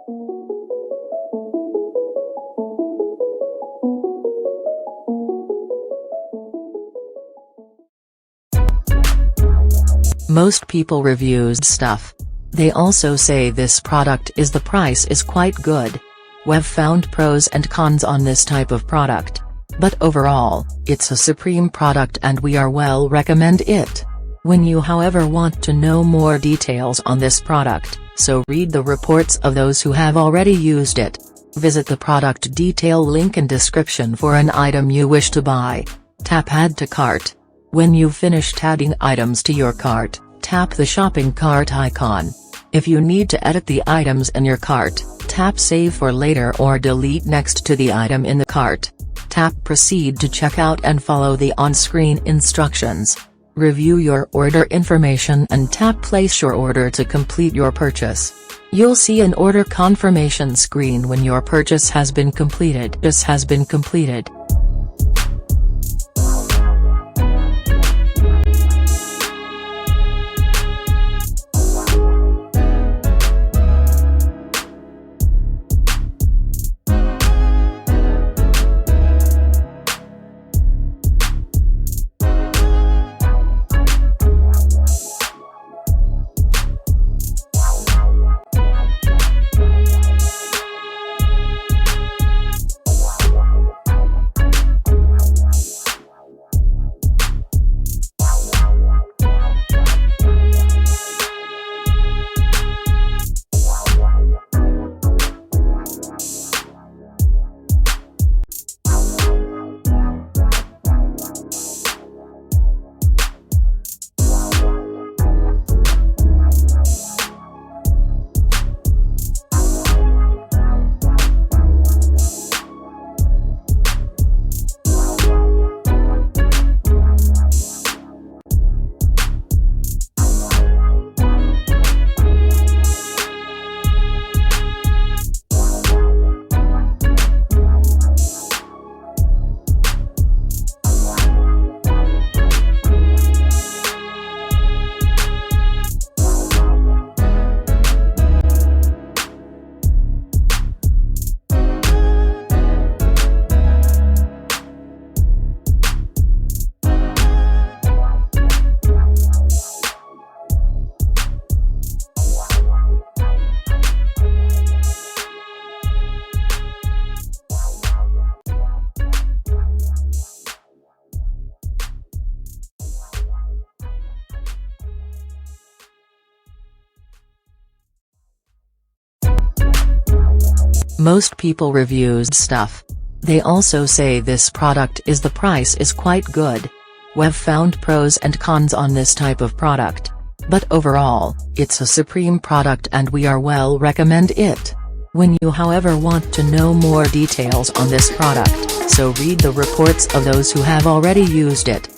Most people reviews stuff. They also say this product is the price is quite good. We've found pros and cons on this type of product. But overall, it's a supreme product and we are well recommend it. When you however want to know more details on this product, so read the reports of those who have already used it. Visit the product detail link in description for an item you wish to buy. Tap Add to Cart. When you've finished adding items to your cart, tap the shopping cart icon. If you need to edit the items in your cart, tap Save for later or delete next to the item in the cart. Tap Proceed to checkout and follow the on-screen instructions. Review your order information and tap Place your order to complete your purchase. You'll see an order confirmation screen when your purchase has been completed. Most people reviews stuff. They also say this product is the price is quite good. We've found pros and cons on this type of product. But overall, it's a supreme product and we are well recommend it. When you however want to know more details on this product, so read the reports of those who have already used it.